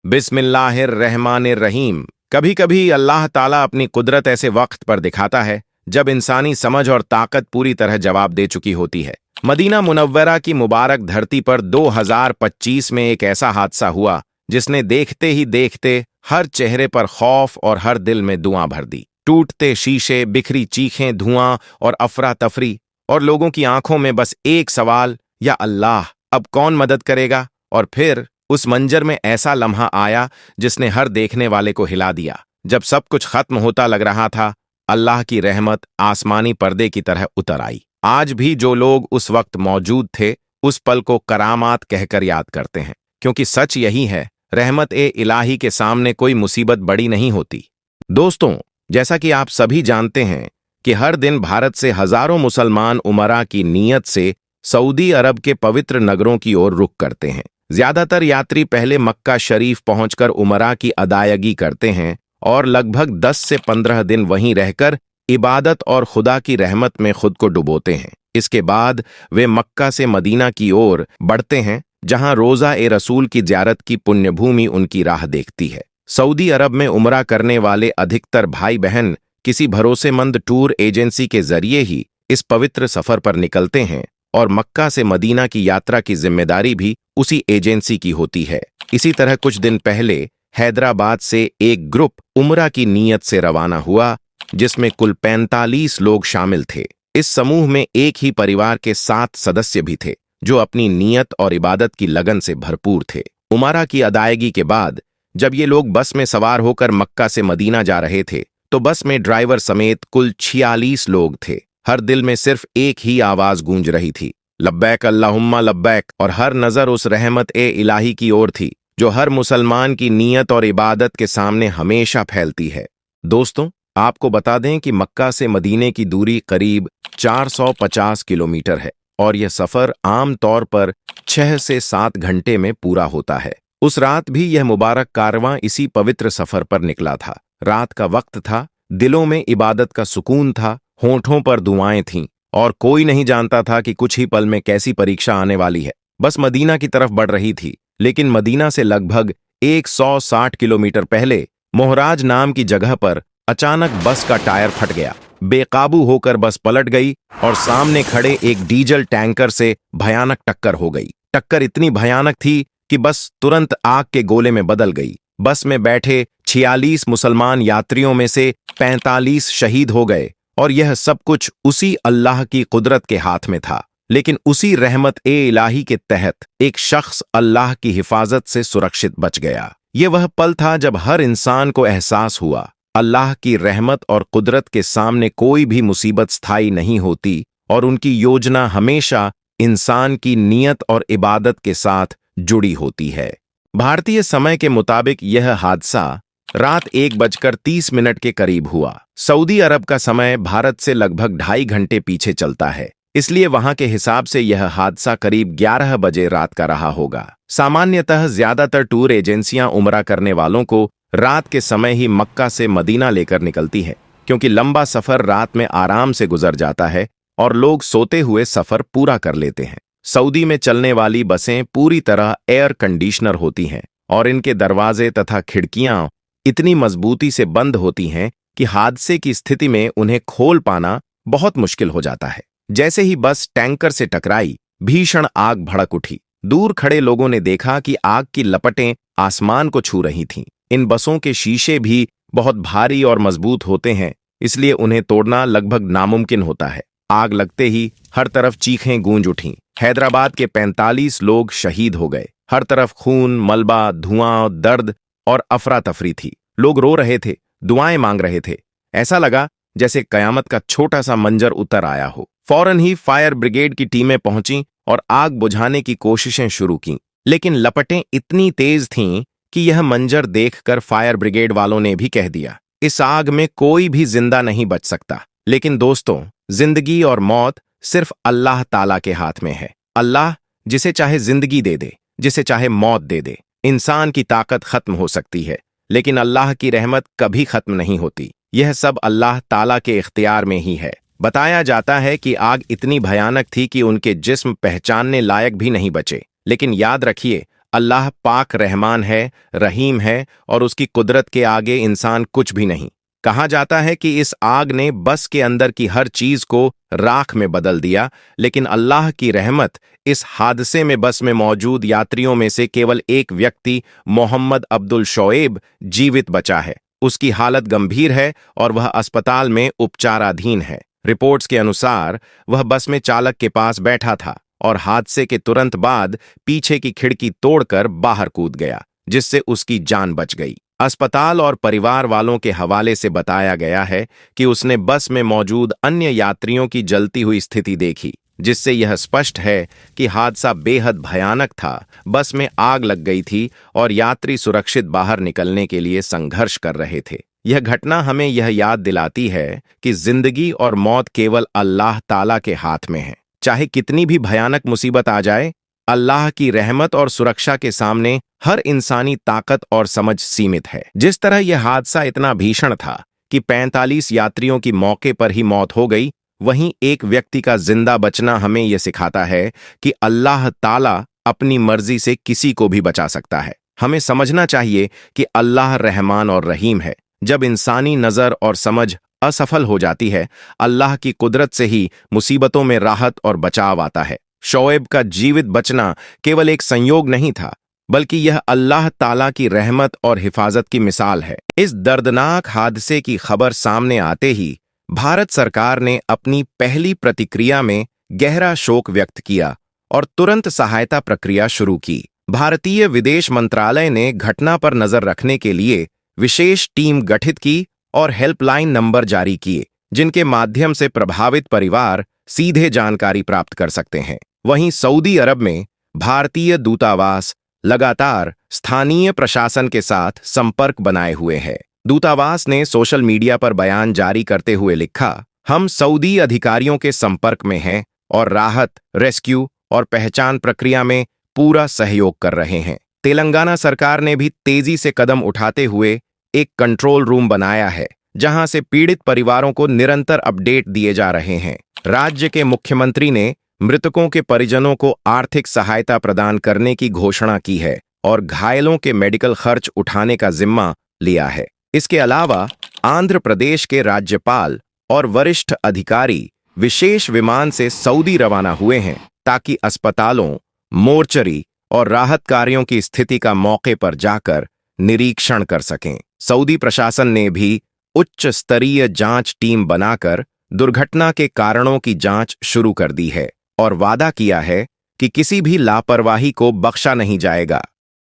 बिस्मिल्लाहिर्रहमानिर्रहीम। कभी कभी अल्लाह ताला अपनी कुदरत ऐसे वक्त पर दिखाता है जब इंसानी समझ और ताकत पूरी तरह जवाब दे चुकी होती है। मदीना मुनव्वरा की मुबारक धरती पर 2025 में एक ऐसा हादसा हुआ जिसने देखते ही देखते हर चेहरे पर खौफ और हर दिल में दुआ भर दी। टूटते शीशे, बिखरी चीखें, धुआं और अफरा तफरी, और लोगों की आंखों में बस एक सवाल, या अल्लाह अब कौन मदद करेगा। और फिर उस मंजर में ऐसा लम्हा आया जिसने हर देखने वाले को हिला दिया। जब सब कुछ खत्म होता लग रहा था, अल्लाह की रहमत आसमानी पर्दे की तरह उतर आई। आज भी जो लोग उस वक्त मौजूद थे उस पल को करामात कहकर याद करते हैं, क्योंकि सच यही है, रहमत ए इलाही के सामने कोई मुसीबत बड़ी नहीं होती। दोस्तों, जैसा कि आप सभी जानते हैं कि हर दिन भारत से हजारों मुसलमान उमरा की नीयत से सऊदी अरब के पवित्र नगरों की ओर रुख करते हैं। ज्यादातर यात्री पहले मक्का शरीफ पहुंचकर उमरा की अदायगी करते हैं और लगभग 10 से 15 दिन वहीं रहकर इबादत और खुदा की रहमत में खुद को डुबोते हैं। इसके बाद वे मक्का से मदीना की ओर बढ़ते हैं, जहां रोजा ए रसूल की ज़ियारत की पुण्यभूमि उनकी राह देखती है। सऊदी अरब में उमरा करने वाले अधिकतर भाई बहन किसी भरोसेमंद टूर एजेंसी के जरिए ही इस पवित्र सफर पर निकलते हैं, और मक्का से मदीना की यात्रा की जिम्मेदारी भी उसी एजेंसी की होती है। इसी तरह कुछ दिन पहले हैदराबाद से एक ग्रुप उमरा की नीयत से रवाना हुआ, जिसमें कुल 45 लोग शामिल थे। इस समूह में एक ही परिवार के 7 सदस्य भी थे, जो अपनी नीयत और इबादत की लगन से भरपूर थे। उमरा की अदायगी के बाद जब ये लोग बस में सवार होकर मक्का से मदीना जा रहे थे, तो बस में ड्राइवर समेत कुल 46 लोग थे। हर दिल में सिर्फ एक ही आवाज गूंज रही थी, लब्बैक अल्लाहुम्मा लब्बैक। और हर नजर उस रहमत ए इलाही की ओर थी जो हर मुसलमान की नीयत और इबादत के सामने हमेशा फैलती है। दोस्तों, आपको बता दें कि मक्का से मदीने की दूरी करीब 450 किलोमीटर है, और यह सफर आम तौर पर 6 से 7 घंटे में पूरा होता है। उस रात भी यह मुबारक कारवां इसी पवित्र सफर पर निकला था। रात का वक्त था, दिलों में इबादत का सुकून था, होठों पर दुआएं थीं, और कोई नहीं जानता था कि कुछ ही पल में कैसी परीक्षा आने वाली है। बस मदीना की तरफ बढ़ रही थी, लेकिन मदीना से लगभग 160 किलोमीटर पहले मोहराज नाम की जगह पर अचानक बस का टायर फट गया। बेकाबू होकर बस पलट गई और सामने खड़े एक डीजल टैंकर से भयानक टक्कर हो गई। टक्कर इतनी भयानक थी कि बस तुरंत आग के गोले में बदल गई। बस में बैठे 46 मुसलमान यात्रियों में से 45 शहीद हो गए, और यह सब कुछ उसी अल्लाह की कुदरत के हाथ में था। लेकिन उसी रहमत ए इलाही के तहत एक शख्स अल्लाह की हिफाजत से सुरक्षित बच गया। ये वह पल था जब हर इंसान को एहसास हुआ, अल्लाह की रहमत और कुदरत के सामने कोई भी मुसीबत स्थायी नहीं होती, और उनकी योजना हमेशा इंसान की नीयत और इबादत के साथ जुड़ी होती है। भारतीय समय के मुताबिक यह हादसा रात 1:30 के करीब हुआ। सऊदी अरब का समय भारत से लगभग 2.5 घंटे पीछे चलता है, इसलिए वहां के हिसाब से यह हादसा करीब 11 बजे रात का रहा होगा। सामान्यतः ज्यादातर टूर एजेंसियां उमरा करने वालों को रात के समय ही मक्का से मदीना लेकर निकलती है, क्योंकि लंबा सफर रात में आराम से गुजर जाता है और लोग सोते हुए सफर पूरा कर लेते हैं। सऊदी में चलने वाली बसें पूरी तरह एयर कंडीशनर होती हैं, और इनके दरवाजे तथा खिड़कियां इतनी मजबूती से बंद होती हैं कि हादसे की स्थिति में उन्हें खोल पाना बहुत मुश्किल हो जाता है। जैसे ही बस टैंकर से टकराई, भीषण आग भड़क उठी। दूर खड़े लोगों ने देखा कि आग की लपटें आसमान को छू रही थीं। इन बसों के शीशे भी बहुत भारी और मजबूत होते हैं, इसलिए उन्हें तोड़ना लगभग नामुमकिन होता है। आग लगते ही हर तरफ चीखें गूंज उठीं। हैदराबाद के 45 लोग शहीद हो गए। हर तरफ खून, मलबा, धुआं, दर्द और अफरा तफरी थी। लोग रो रहे थे, दुआएं मांग रहे थे। ऐसा लगा जैसे कयामत का छोटा सा मंजर उतर आया हो। फौरन ही फायर ब्रिगेड की टीमें पहुंची और आग बुझाने की कोशिशें शुरू की, लेकिन लपटें इतनी तेज थीं कि यह मंजर देखकर फायर ब्रिगेड वालों ने भी कह दिया, इस आग में कोई भी जिंदा नहीं बच सकता। लेकिन दोस्तों, जिंदगी और मौत सिर्फ अल्लाह ताला के हाथ में है। अल्लाह जिसे चाहे जिंदगी दे दे, जिसे चाहे मौत दे दे। इंसान की ताकत खत्म हो सकती है, लेकिन अल्लाह की रहमत कभी खत्म नहीं होती। यह सब अल्लाह ताला के इख्तियार में ही है। बताया जाता है कि आग इतनी भयानक थी कि उनके जिस्म पहचानने लायक भी नहीं बचे। लेकिन याद रखिए, अल्लाह पाक रहमान है, रहीम है और उसकी कुदरत के आगे इंसान कुछ भी नहीं। कहा जाता है कि इस आग ने बस के अंदर की हर चीज को राख में बदल दिया, लेकिन अल्लाह की रहमत इस हादसे में बस में मौजूद यात्रियों में से केवल एक व्यक्ति मोहम्मद अब्दुल शोएब जीवित बचा है। उसकी हालत गंभीर है और वह अस्पताल में उपचाराधीन है। रिपोर्ट्स के अनुसार वह बस में चालक के पास बैठा था और हादसे के तुरंत बाद पीछे की खिड़की तोड़कर बाहर कूद गया, जिससे उसकी जान बच गई। अस्पताल और परिवार वालों के हवाले से बताया गया है कि उसने बस में मौजूद अन्य यात्रियों की जलती हुई स्थिति देखी, जिससे यह स्पष्ट है कि हादसा बेहद भयानक था। बस में आग लग गई थी और यात्री सुरक्षित बाहर निकलने के लिए संघर्ष कर रहे थे। यह घटना हमें यह याद दिलाती है कि जिंदगी और मौत केवल अल्लाह ताला के हाथ में है। चाहे कितनी भी भयानक मुसीबत आ जाए, अल्लाह की रहमत और सुरक्षा के सामने हर इंसानी ताकत और समझ सीमित है। जिस तरह यह हादसा इतना भीषण था कि 45 यात्रियों की मौके पर ही मौत हो गई, वहीं एक व्यक्ति का जिंदा बचना हमें यह सिखाता है कि अल्लाह ताला अपनी मर्जी से किसी को भी बचा सकता है। हमें समझना चाहिए कि अल्लाह रहमान और रहीम है। जब इंसानी नजर और समझ असफल हो जाती है, अल्लाह की कुदरत से ही मुसीबतों में राहत और बचाव आता है। शोएब का जीवित बचना केवल एक संयोग नहीं था, बल्कि यह अल्लाह ताला की रहमत और हिफाजत की मिसाल है। इस दर्दनाक हादसे की खबर सामने आते ही भारत सरकार ने अपनी पहली प्रतिक्रिया में गहरा शोक व्यक्त किया और तुरंत सहायता प्रक्रिया शुरू की। भारतीय विदेश मंत्रालय ने घटना पर नजर रखने के लिए विशेष टीम गठित की और हेल्पलाइन नंबर जारी किए, जिनके माध्यम से प्रभावित परिवार सीधे जानकारी प्राप्त कर सकते हैं। वहीं सऊदी अरब में भारतीय दूतावास लगातार स्थानीय प्रशासन के साथ संपर्क बनाए हुए है। दूतावास ने सोशल मीडिया पर बयान जारी करते हुए लिखा, हम सऊदी अधिकारियों के संपर्क में हैं और राहत, रेस्क्यू और पहचान प्रक्रिया में पूरा सहयोग कर रहे हैं। तेलंगाना सरकार ने भी तेजी से कदम उठाते हुए एक कंट्रोल रूम बनाया है, जहां से पीड़ित परिवारों को निरंतर अपडेट दिए जा रहे हैं। राज्य के मुख्यमंत्री ने मृतकों के परिजनों को आर्थिक सहायता प्रदान करने की घोषणा की है और घायलों के मेडिकल खर्च उठाने का जिम्मा लिया है। इसके अलावा आंध्र प्रदेश के राज्यपाल और वरिष्ठ अधिकारी विशेष विमान से सऊदी रवाना हुए हैं, ताकि अस्पतालों, मोर्चरी और राहत कार्यों की स्थिति का मौके पर जाकर निरीक्षण कर सकें। सऊदी प्रशासन ने भी उच्च स्तरीय जांच टीम बनाकर दुर्घटना के कारणों की जांच शुरू कर दी है और वादा किया है कि किसी भी लापरवाही को बख्शा नहीं जाएगा।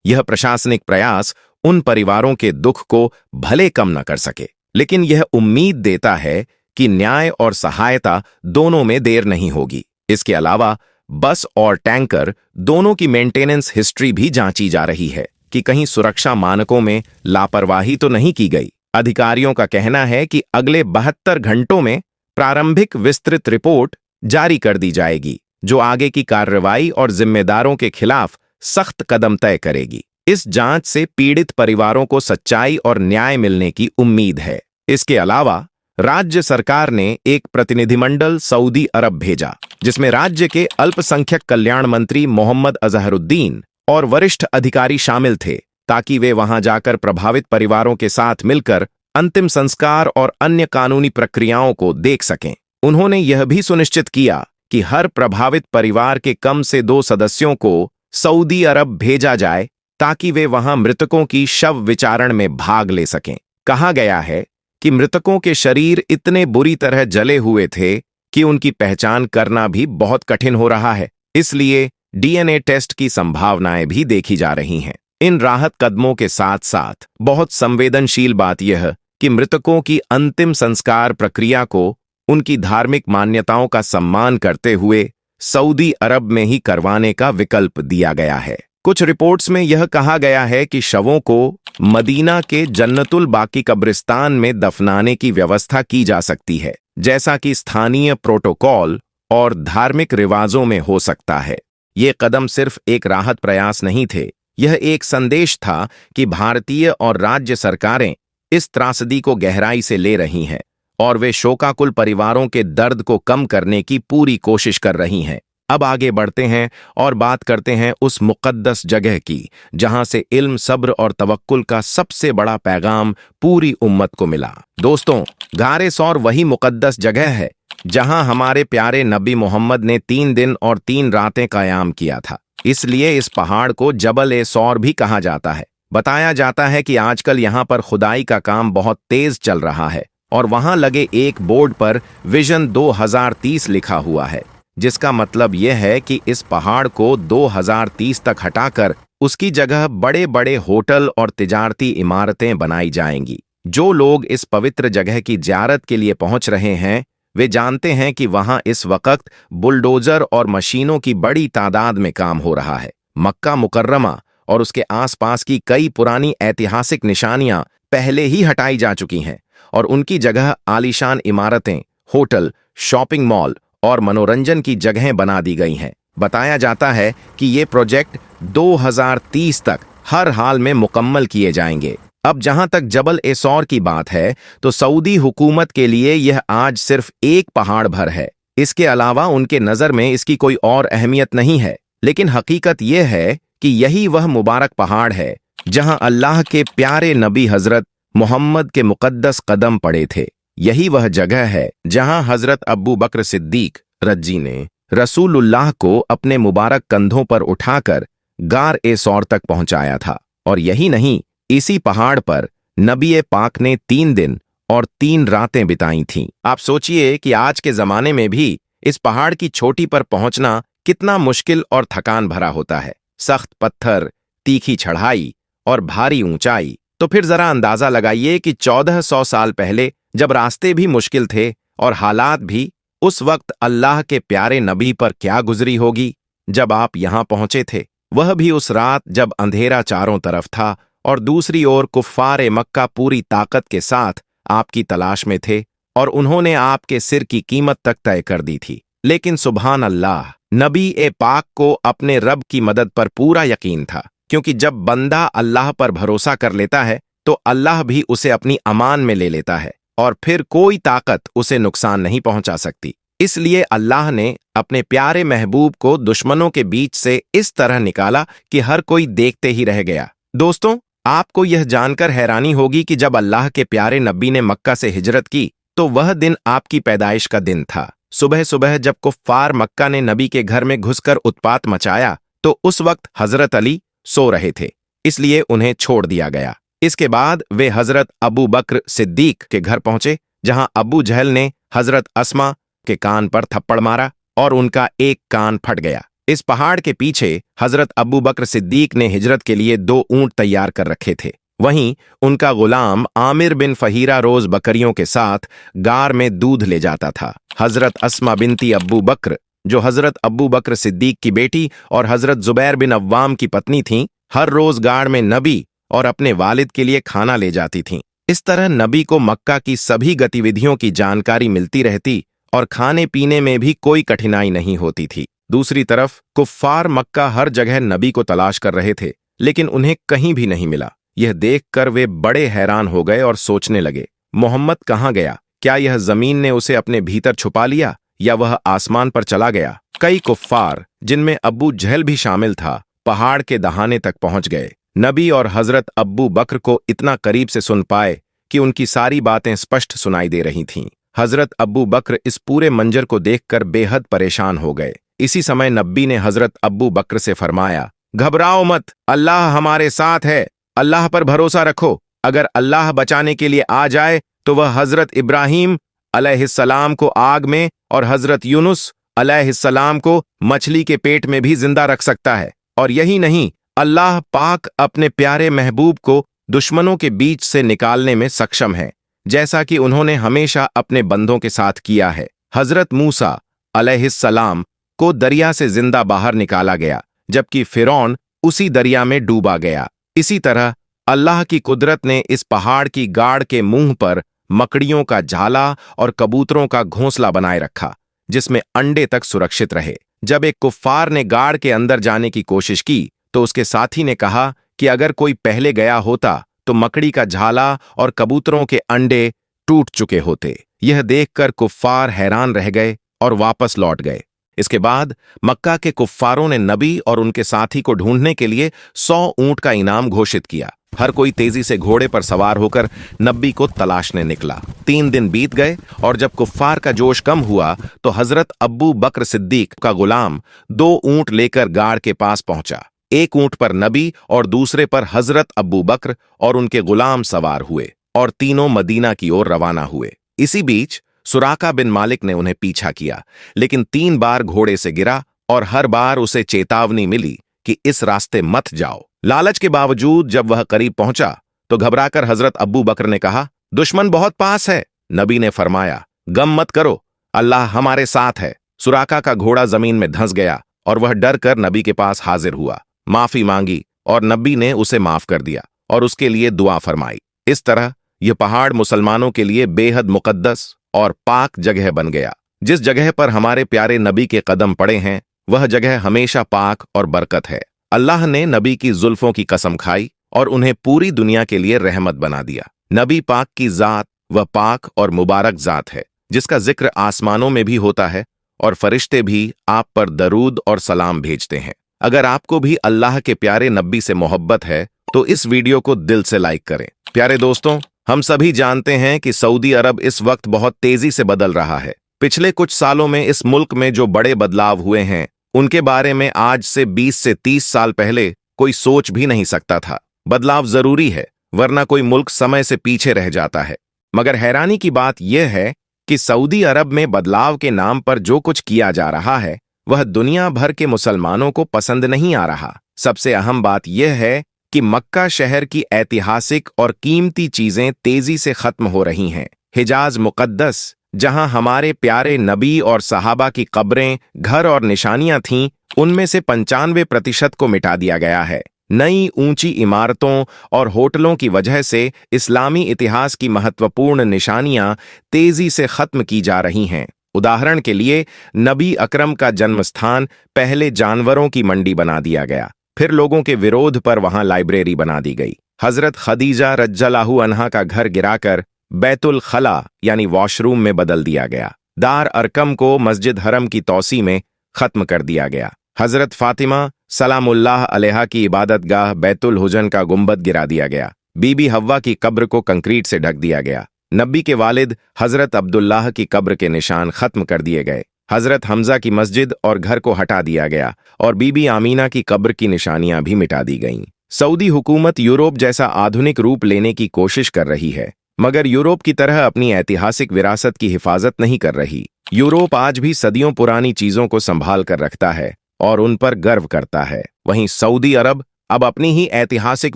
यह प्रशासनिक प्रयास उन परिवारों के दुख को भले कम न कर सके, लेकिन यह उम्मीद देता है कि न्याय और सहायता दोनों में देर नहीं होगी। इसके अलावा बस और टैंकर दोनों की मेंटेनेंस हिस्ट्री भी जांची जा रही है कि कहीं सुरक्षा मानकों में लापरवाही तो नहीं की गई। अधिकारियों का कहना है कि अगले 72 घंटों में प्रारंभिक विस्तृत रिपोर्ट जारी कर दी जाएगी, जो आगे की कार्रवाई और जिम्मेदारों के खिलाफ सख्त कदम तय करेगी। इस जांच से पीड़ित परिवारों को सच्चाई और न्याय मिलने की उम्मीद है। इसके अलावा राज्य सरकार ने एक प्रतिनिधिमंडल सऊदी अरब भेजा, जिसमें राज्य के अल्पसंख्यक कल्याण मंत्री मोहम्मद अजहरुद्दीन और वरिष्ठ अधिकारी शामिल थे, ताकि वे वहां जाकर प्रभावित परिवारों के साथ मिलकर अंतिम संस्कार और अन्य कानूनी प्रक्रियाओं को देख सकें। उन्होंने यह भी सुनिश्चित किया कि हर प्रभावित परिवार के कम से 2 सदस्यों को सऊदी अरब भेजा जाए, ताकि वे वहां मृतकों की शव विचारण में भाग ले सकें। कहा गया है कि मृतकों के शरीर इतने बुरी तरह जले हुए थे कि उनकी पहचान करना भी बहुत कठिन हो रहा है, इसलिए डीएनए टेस्ट की संभावनाएं भी देखी जा रही हैं। इन राहत कदमों के साथ साथ बहुत संवेदनशील बात यह कि मृतकों की अंतिम संस्कार प्रक्रिया को उनकी धार्मिक मान्यताओं का सम्मान करते हुए सऊदी अरब में ही करवाने का विकल्प दिया गया है। कुछ रिपोर्ट्स में यह कहा गया है कि शवों को मदीना के जन्नतुल बाकी कब्रिस्तान में दफनाने की व्यवस्था की जा सकती है, जैसा कि स्थानीय प्रोटोकॉल और धार्मिक रिवाजों में हो सकता है। ये कदम सिर्फ एक राहत प्रयास नहीं थे, यह एक संदेश था कि भारतीय और राज्य सरकारें इस त्रासदी को गहराई से ले रही हैं और वे शोकाकुल परिवारों के दर्द को कम करने की पूरी कोशिश कर रही हैं। अब आगे बढ़ते हैं और बात करते हैं उस मुक़द्दस जगह की जहां से इल्म, सब्र और तवक्कुल का सबसे बड़ा पैगाम पूरी उम्मत को मिला। दोस्तों, गारे सौर वही मुक़द्दस जगह है जहां हमारे प्यारे नबी मोहम्मद ने 3 दिन और 3 रातें क़याम किया था। इसलिए इस पहाड़ को जबल ए सौर भी कहा जाता है। बताया जाता है कि आजकल यहाँ पर खुदाई का काम बहुत तेज चल रहा है और वहां लगे एक बोर्ड पर विजन 2030 लिखा हुआ है, जिसका मतलब यह है कि इस पहाड़ को 2030 तक हटाकर उसकी जगह बड़े बड़े होटल और तिजारती इमारतें बनाई जाएंगी। जो लोग इस पवित्र जगह की ज़ियारत के लिए पहुंच रहे हैं वे जानते हैं कि वहां इस वक्त बुलडोजर और मशीनों की बड़ी तादाद में काम हो रहा है। मक्का मुकर्रमा और उसके आसपास की कई पुरानी ऐतिहासिक निशानियां पहले ही हटाई जा चुकी हैं और उनकी जगह आलीशान इमारतें, होटल, शॉपिंग मॉल और मनोरंजन की जगहें बना दी गई हैं। बताया जाता है कि ये प्रोजेक्ट 2030 तक हर हाल में मुकम्मल किए जाएंगे। अब जहां तक जबल ए सौर की बात है तो सऊदी हुकूमत के लिए यह आज सिर्फ एक पहाड़ भर है। इसके अलावा उनके नज़र में इसकी कोई और अहमियत नहीं है, लेकिन हकीकत यह है कि यही वह मुबारक पहाड़ है जहां अल्लाह के प्यारे नबी हजरत मोहम्मद के मुकद्दस कदम पड़े थे। यही वह जगह है जहां हजरत अबू बकर सिद्दीक रज्जी ने रसूलुल्लाह को अपने मुबारक कंधों पर उठाकर गार ए सौर तक पहुंचाया था। और यही नहीं, इसी पहाड़ पर नबी पाक ने 3 दिन और 3 रातें बिताई थीं। आप सोचिए कि आज के जमाने में भी इस पहाड़ की चोटी पर पहुंचना कितना मुश्किल और थकान भरा होता है। सख्त पत्थर, तीखी चढ़ाई और भारी ऊंचाई। तो फिर जरा अंदाजा लगाइए कि 1400 साल पहले जब रास्ते भी मुश्किल थे और हालात भी, उस वक्त अल्लाह के प्यारे नबी पर क्या गुजरी होगी जब आप यहां पहुंचे थे। वह भी उस रात जब अंधेरा चारों तरफ था और दूसरी ओर कुफ्फार मक्का पूरी ताकत के साथ आपकी तलाश में थे और उन्होंने आपके सिर की कीमत तक तय कर दी थी। लेकिन सुभान अल्लाह, नबी ए पाक को अपने रब की मदद पर पूरा यकीन था, क्योंकि जब बंदा अल्लाह पर भरोसा कर लेता है तो अल्लाह भी उसे अपनी अमान में ले लेता है और फिर कोई ताकत उसे नुकसान नहीं पहुंचा सकती। इसलिए अल्लाह ने अपने प्यारे महबूब को दुश्मनों के बीच से इस तरह निकाला कि हर कोई देखते ही रह गया। दोस्तों, आपको यह जानकर हैरानी होगी कि जब अल्लाह के प्यारे नबी ने मक्का से हिजरत की तो वह दिन आपकी पैदाइश का दिन था। सुबह सुबह जब कुफ्फार मक्का ने नबी के घर में घुसकर उत्पात मचाया तो उस वक्त हजरत अली सो रहे थे, इसलिए उन्हें छोड़ दिया गया। इसके बाद वे हजरत अबू बकर सिद्दीक के घर पहुंचे, जहां अबू जहल ने हजरत अस्मा के कान पर थप्पड़ मारा और उनका एक कान फट गया। इस पहाड़ के पीछे हजरत अबू बकर सिद्दीक ने हिजरत के लिए 2 ऊंट तैयार कर रखे थे। वहीं उनका गुलाम आमिर बिन फहीरा रोज बकरियों के साथ गार में दूध ले जाता था। हजरत अस्मा बिनती अब्बू बकर, जो हजरत अबू बकर सिद्दीक की बेटी और हजरत जुबैर बिन अव्वाम की पत्नी थीं, हर रोज गाड़ में नबी और अपने वालिद के लिए खाना ले जाती थीं। इस तरह नबी को मक्का की सभी गतिविधियों की जानकारी मिलती रहती और खाने पीने में भी कोई कठिनाई नहीं होती थी। दूसरी तरफ कुफ्फार मक्का हर जगह नबी को तलाश कर रहे थे, लेकिन उन्हें कहीं भी नहीं मिला। यह देखकर वे बड़े हैरान हो गए और सोचने लगे, मोहम्मद कहाँ गया? क्या यह जमीन ने उसे अपने भीतर छुपा लिया या वह आसमान पर चला गया? कई कुफ्फार, जिनमें अब्बू जहल भी शामिल था, पहाड़ के दहाने तक पहुंच गए। नबी और हजरत अब्बू बकर को इतना करीब से सुन पाए कि उनकी सारी बातें स्पष्ट सुनाई दे रही थीं। हजरत अब्बू बकर इस पूरे मंजर को देखकर बेहद परेशान हो गए। इसी समय नबी ने हजरत अब्बू बकर से फरमाया, घबराओ मत, अल्लाह हमारे साथ है, अल्लाह पर भरोसा रखो। अगर अल्लाह बचाने के लिए आ जाए तो वह हजरत इब्राहिम अलैहिस्सलाम को आग में और हजरत यूनुस अलैहिस्सलाम को मछली के पेट में भी जिंदा रख सकता है। और यही नहीं, अल्लाह पाक अपने प्यारे महबूब को दुश्मनों के बीच से निकालने में सक्षम है, जैसा कि उन्होंने हमेशा अपने बंदों के साथ किया है। हजरत मूसा अलैहिस्सलाम को दरिया से जिंदा बाहर निकाला गया, जबकि फिरौन उसी दरिया में डूबा गया। इसी तरह अल्लाह की कुदरत ने इस पहाड़ की गाड़ के मुंह पर मकड़ियों का झाला और कबूतरों का घोंसला बनाए रखा, जिसमें अंडे तक सुरक्षित रहे। जब एक कुफ्फार ने गाड़ के अंदर जाने की कोशिश की तो उसके साथी ने कहा कि अगर कोई पहले गया होता तो मकड़ी का झाला और कबूतरों के अंडे टूट चुके होते। यह देखकर कुफ्फार हैरान रह गए और वापस लौट गए। इसके बाद मक्का के कुफ्फारों ने नबी और उनके साथी को ढूंढने के लिए 100 ऊंट का इनाम घोषित किया। हर कोई तेजी से घोड़े पर सवार होकर नबी को तलाशने निकला। 3 दिन बीत गए और जब कुफ्फार का जोश कम हुआ तो हजरत अब्बू बकर सिद्दीक का गुलाम 2 ऊंट लेकर गाड़ के पास पहुंचा। एक ऊंट पर नबी और दूसरे पर हजरत अब्बू बकर और उनके गुलाम सवार हुए और तीनों मदीना की ओर रवाना हुए। इसी बीच सुराका बिन मालिक ने उन्हें पीछा किया, लेकिन 3 बार घोड़े से गिरा और हर बार उसे चेतावनी मिली कि इस रास्ते मत जाओ। लालच के बावजूद जब वह करीब पहुंचा तो घबराकर हजरत अब्बू बकर ने कहा, दुश्मन बहुत पास है। नबी ने फरमाया, गम मत करो, अल्लाह हमारे साथ है। सुराका का घोड़ा जमीन में धंस गया और वह डर कर नबी के पास हाजिर हुआ, माफी मांगी और नबी ने उसे माफ कर दिया और उसके लिए दुआ फरमाई। इस तरह यह पहाड़ मुसलमानों के लिए बेहद मुकद्दस और पाक जगह बन गया। जिस जगह पर हमारे प्यारे नबी के कदम पड़े हैं वह जगह हमेशा पाक और बरकत है। अल्लाह ने नबी की जुल्फों की कसम खाई और उन्हें पूरी दुनिया के लिए रहमत बना दिया। नबी पाक की जात वह पाक और मुबारक जात है जिसका जिक्र आसमानों में भी होता है और फरिश्ते भी आप पर दरूद और सलाम भेजते हैं। अगर आपको भी अल्लाह के प्यारे नबी से मोहब्बत है तो इस वीडियो को दिल से लाइक करें। प्यारे दोस्तों, हम सभी जानते हैं कि सऊदी अरब इस वक्त बहुत तेजी से बदल रहा है। पिछले कुछ सालों में इस मुल्क में जो बड़े बदलाव हुए हैं उनके बारे में आज से 20 से 30 साल पहले कोई सोच भी नहीं सकता था। बदलाव जरूरी है, वरना कोई मुल्क समय से पीछे रह जाता है। मगर हैरानी की बात यह है कि सऊदी अरब में बदलाव के नाम पर जो कुछ किया जा रहा है वह दुनिया भर के मुसलमानों को पसंद नहीं आ रहा। सबसे अहम बात यह है कि मक्का शहर की ऐतिहासिक और कीमती चीजें तेजी से खत्म हो रही हैं। हिजाज मुकद्दस, जहां हमारे प्यारे नबी और सहाबा की कब्रें, घर और निशानियां थीं, उनमें से 95% को मिटा दिया गया है। नई ऊंची इमारतों और होटलों की वजह से इस्लामी इतिहास की महत्वपूर्ण निशानियां तेजी से खत्म की जा रही हैं। उदाहरण के लिए नबी अकरम का जन्म स्थान पहले जानवरों की मंडी बना दिया गया, फिर लोगों के विरोध पर वहां लाइब्रेरी बना दी गई। हजरत खदीजा रज्जलाहु अन्हा का घर गिराकर बैतुल खला यानी वॉशरूम में बदल दिया गया। दार अरकम को मस्जिद हरम की तौसी में खत्म कर दिया गया। हजरत फातिमा सलामुल्लाह अलैहा की इबादत गाह बैतुल हुजन का गुंबद गिरा दिया गया। बीबी हव्वा की कब्र को कंक्रीट से ढक दिया गया। नबी के वालिद हजरत अब्दुल्लाह की कब्र के निशान खत्म कर दिए गए। हजरत हमजा की मस्जिद और घर को हटा दिया गया और बीबी आमीना की कब्र की निशानियां भी मिटा दी गईं। सऊदी हुकूमत यूरोप जैसा आधुनिक रूप लेने की कोशिश कर रही है, मगर यूरोप की तरह अपनी ऐतिहासिक विरासत की हिफाजत नहीं कर रही। यूरोप आज भी सदियों पुरानी चीजों को संभाल कर रखता है और उन पर गर्व करता है। वहीं सऊदी अरब अब अपनी ही ऐतिहासिक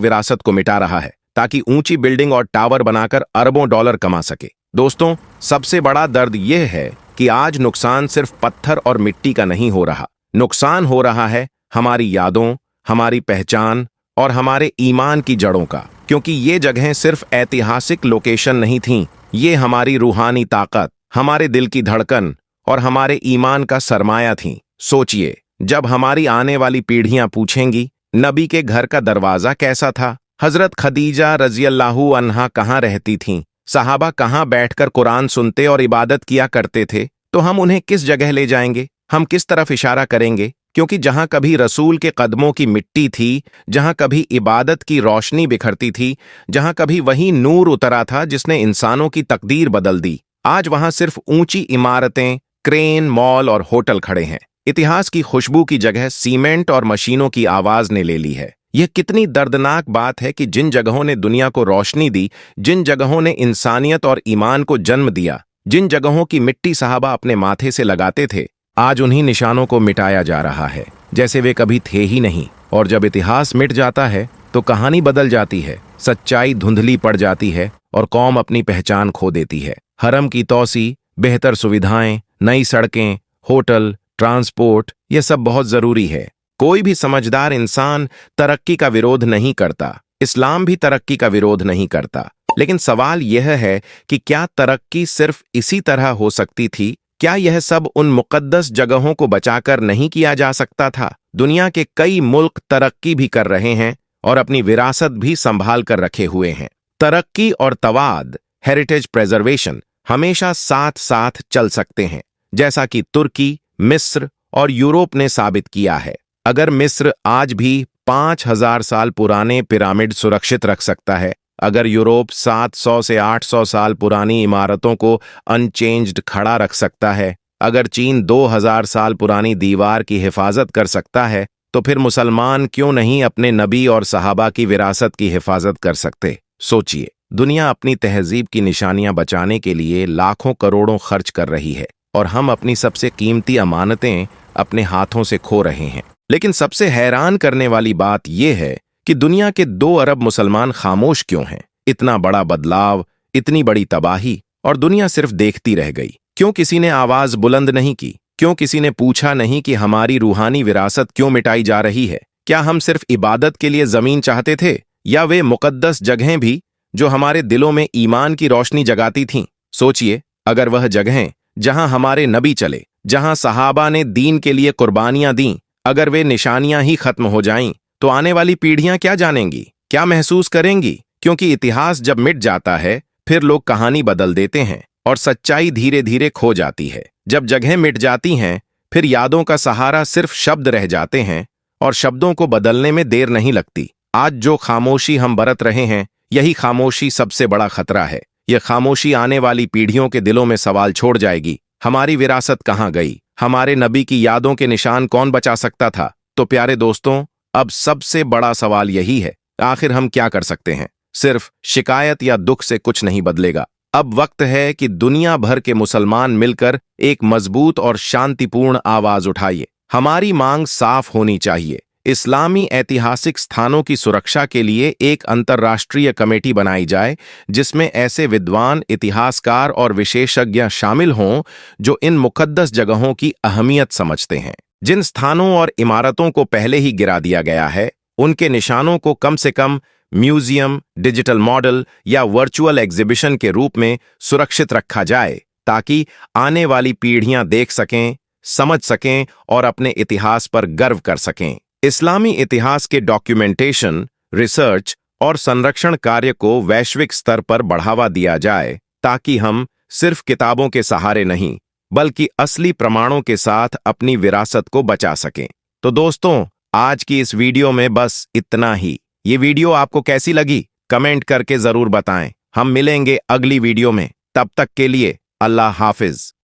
विरासत को मिटा रहा है ताकि ऊंची बिल्डिंग और टावर बनाकर अरबों डॉलर कमा सके। दोस्तों, सबसे बड़ा दर्द यह है कि आज नुकसान सिर्फ पत्थर और मिट्टी का नहीं हो रहा, नुकसान हो रहा है हमारी यादों, हमारी पहचान और हमारे ईमान की जड़ों का। क्योंकि ये जगहें सिर्फ ऐतिहासिक लोकेशन नहीं थीं, ये हमारी रूहानी ताकत, हमारे दिल की धड़कन और हमारे ईमान का सरमाया थीं। सोचिए, जब हमारी आने वाली पीढ़ियां पूछेंगी नबी के घर का दरवाजा कैसा था, हजरत खदीजा रज़ियल्लाहु अन्हा कहाँ रहती थीं, सहाबा कहाँ बैठकर कुरान सुनते और इबादत किया करते थे, तो हम उन्हें किस जगह ले जाएंगे, हम किस तरफ इशारा करेंगे? क्योंकि जहां कभी रसूल के कदमों की मिट्टी थी, जहां कभी इबादत की रोशनी बिखरती थी, जहां कभी वही नूर उतरा था जिसने इंसानों की तकदीर बदल दी, आज वहां सिर्फ ऊंची इमारतें, क्रेन, मॉल और होटल खड़े हैं। इतिहास की खुशबू की जगह सीमेंट और मशीनों की आवाज ने ले ली है। यह कितनी दर्दनाक बात है कि जिन जगहों ने दुनिया को रोशनी दी, जिन जगहों ने इंसानियत और ईमान को जन्म दिया, जिन जगहों की मिट्टी सहाबा अपने माथे से लगाते थे, आज उन्हीं निशानों को मिटाया जा रहा है जैसे वे कभी थे ही नहीं। और जब इतिहास मिट जाता है तो कहानी बदल जाती है, सच्चाई धुंधली पड़ जाती है और कौम अपनी पहचान खो देती है। हरम की तौसी, बेहतर सुविधाएं, नई सड़कें, होटल, ट्रांसपोर्ट, यह सब बहुत जरूरी है। कोई भी समझदार इंसान तरक्की का विरोध नहीं करता, इस्लाम भी तरक्की का विरोध नहीं करता। लेकिन सवाल यह है कि क्या तरक्की सिर्फ इसी तरह हो सकती थी? क्या यह सब उन मुकद्दस जगहों को बचाकर नहीं किया जा सकता था? दुनिया के कई मुल्क तरक्की भी कर रहे हैं और अपनी विरासत भी संभाल कर रखे हुए हैं। तरक्की और तवाद, हेरिटेज प्रेजर्वेशन, हमेशा साथ साथ चल सकते हैं, जैसा कि तुर्की, मिस्र और यूरोप ने साबित किया है। अगर मिस्र आज भी 5000 साल पुराने पिरामिड सुरक्षित रख सकता है, अगर यूरोप 700 से 800 साल पुरानी इमारतों को अनचेंज्ड खड़ा रख सकता है, अगर चीन 2000 साल पुरानी दीवार की हिफाजत कर सकता है, तो फिर मुसलमान क्यों नहीं अपने नबी और सहाबा की विरासत की हिफाजत कर सकते? सोचिए, दुनिया अपनी तहजीब की निशानियां बचाने के लिए लाखों करोड़ों खर्च कर रही है और हम अपनी सबसे कीमती अमानतें अपने हाथों से खो रहे हैं। लेकिन सबसे हैरान करने वाली बात यह है कि दुनिया के 2 अरब मुसलमान खामोश क्यों हैं? इतना बड़ा बदलाव, इतनी बड़ी तबाही, और दुनिया सिर्फ देखती रह गई। क्यों किसी ने आवाज बुलंद नहीं की? क्यों किसी ने पूछा नहीं कि हमारी रूहानी विरासत क्यों मिटाई जा रही है? क्या हम सिर्फ इबादत के लिए जमीन चाहते थे, या वे मुकद्दस जगहें भी जो हमारे दिलों में ईमान की रोशनी जगाती थीं? सोचिए, अगर वह जगहें जहां हमारे नबी चले, जहां सहाबा ने दीन के लिए कुर्बानियां दीं, अगर वे निशानियां ही खत्म हो जाईं, तो आने वाली पीढ़ियां क्या जानेंगी, क्या महसूस करेंगी? क्योंकि इतिहास जब मिट जाता है, फिर लोग कहानी बदल देते हैं और सच्चाई धीरे धीरे खो जाती है। जब जगहें मिट जाती हैं, फिर यादों का सहारा सिर्फ शब्द रह जाते हैं और शब्दों को बदलने में देर नहीं लगती। आज जो खामोशी हम बरत रहे हैं, यही खामोशी सबसे बड़ा खतरा है। यह खामोशी आने वाली पीढ़ियों के दिलों में सवाल छोड़ जाएगी, हमारी विरासत कहाँ गई? हमारे नबी की यादों के निशान कौन बचा सकता था? तो प्यारे दोस्तों, अब सबसे बड़ा सवाल यही है, आखिर हम क्या कर सकते हैं? सिर्फ शिकायत या दुख से कुछ नहीं बदलेगा। अब वक्त है कि दुनिया भर के मुसलमान मिलकर एक मजबूत और शांतिपूर्ण आवाज उठाइए। हमारी मांग साफ होनी चाहिए। इस्लामी ऐतिहासिक स्थानों की सुरक्षा के लिए एक अंतर्राष्ट्रीय कमेटी बनाई जाए, जिसमें ऐसे विद्वान, इतिहासकार और विशेषज्ञ शामिल हों जो इन मुकद्दस जगहों की अहमियत समझते हैं। जिन स्थानों और इमारतों को पहले ही गिरा दिया गया है, उनके निशानों को कम से कम म्यूजियम, डिजिटल मॉडल या वर्चुअल एग्जीबिशन के रूप में सुरक्षित रखा जाए, ताकि आने वाली पीढ़ियां देख सकें, समझ सकें और अपने इतिहास पर गर्व कर सकें। इस्लामी इतिहास के डॉक्यूमेंटेशन, रिसर्च और संरक्षण कार्य को वैश्विक स्तर पर बढ़ावा दिया जाए, ताकि हम सिर्फ किताबों के सहारे नहीं, बल्कि असली प्रमाणों के साथ अपनी विरासत को बचा सकें। तो दोस्तों, आज की इस वीडियो में बस इतना ही। ये वीडियो आपको कैसी लगी? कमेंट करके जरूर बताएं। हम मिलेंगे अगली वीडियो में। तब तक के लिए अल्लाह हाफिज।